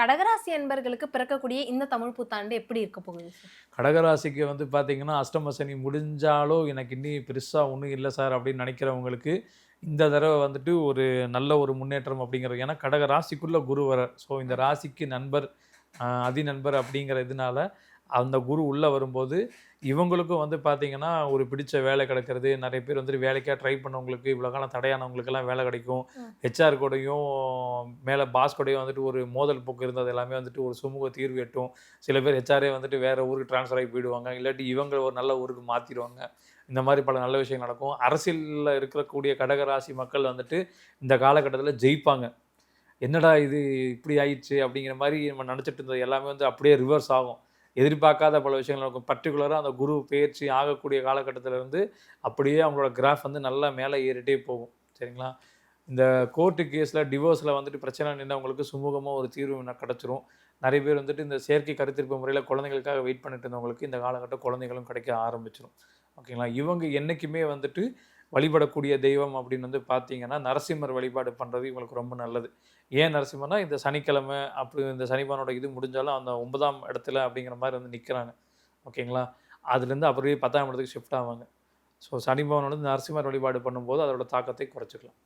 கடகராசி அன்பர்களுக்கு பிறக்கக்கூடிய இந்த தமிழ் புத்தாண்டு எப்படி இருக்க போகுது சார்? கடகராசிக்கு வந்து பார்த்தீங்கன்னா, அஷ்டம சனி முடிஞ்சாலும் எனக்கு இன்னி பெருசா ஒண்ணும் இல்ல சார் அப்படின்னு நினைக்கிறவங்களுக்கு, இந்த தடவ வந்துட்டு ஒரு நல்ல ஒரு முன்னேற்றம் அப்படிங்கிறது. ஏன்னா கடக ராசிக்குள்ள குரு வரார். ஸோ இந்த ராசிக்கு நண்பர், அதி நண்பர் அப்படிங்கிற இதனால, அந்த குரு உள்ள வரும்போது, இவங்களுக்கும் வந்து பார்த்தீங்கன்னா, ஒரு பிடிச்ச வேலை கிடைக்கிறது. நெறைய பேர் வந்துட்டு வேலைக்கா ட்ரை பண்ணவங்களுக்கு, இவ்வளோ காலம் தடையானவங்களுக்கெல்லாம் வேலை கிடைக்கும். ம். ஹெச்ஆர் கூடயும், மேல பாஸ் கூடயும் வந்துட்டு ஒரு மோதல் போக்கு இருந்தது எல்லாமே வந்துட்டு ஒரு சுமூக தீர்வு எட்டும். சில பேர் ஹெச்ஆரே வந்துட்டு வேற ஊருக்கு ட்ரான்ஸ்ஃபர் ஆகி போயிடுவாங்க. இல்லாட்டி இவங்க ஒரு நல்ல ஊருக்கு மாத்திருவாங்க. இந்த மாரி பல நல்ல விஷயங்கள் நடக்கும். அரசியல்ல இருக்கக்கூடிய கடகராசி மக்கள் வந்துட்டு, இந்த காலகட்டத்தில ஜெயிப்பாங்க. என்னடா இது இப்படி ஆயிடுச்சு அப்படிங்கிற மாரி நம்ம நெனச்சிட்டு இருந்தது எல்லாமே வந்து அப்படியே ரிவர்ஸ் ஆகும். எதிர்பார்க்காத பல விஷயங்கள் நடக்கும். பர்ட்டிகுலரா அந்த குரு பெயர்ச்சி ஆகக்கூடிய காலகட்டத்தில இருந்து, அப்படியே அவங்களோட கிராஃப் வந்து நல்லா மேல ஏறிட்டே போகும். சரிங்களா? இந்த கோர்ட்டு கேஸ்ல, டிவோர்ஸ்ல வந்துட்டு பிரச்சனை நின்னவங்களுக்கு சுமூகமா ஒரு தீர்வு கிடைச்சிரும். நெறைய பேர் வந்துட்டு இந்த செயற்கை கருத்திரிப்பு முறையில குழந்தைகளுக்காக வெயிட் பண்ணிட்டு இருந்தவங்களுக்கு, இந்த காலகட்டம் குழந்தைகளும் கிடைக்க ஆரம்பிச்சுரும். ஓகேங்களா? இவங்க என்னைக்குமே வந்துட்டு வழிபடக்கூடிய தெய்வம் அப்படின்னு வந்து பார்த்தீங்கன்னா, நரசிம்மர் வழிபாடு பண்றது இவங்களுக்கு ரொம்ப நல்லது. ஏன் நரசிம்மர்னா, இந்த சனிக்கிழமை அப்படி இந்த சனிபகவானோட இது முடிஞ்சாலும் அந்த 9ஆம் இடத்துல அப்படிங்கிற மாரி வந்து நிக்கிறாங்க. ஓகேங்களா? அதுலேருந்து அப்படியே 10ஆம் இடத்துக்கு ஷிஃப்ட் ஆவாங்க. ஸோ சனி பகவானோட நரசிம்மர் வழிபாடு பண்ணும்போது அதோட தாக்கத்தை குறைச்சுக்கலாம்.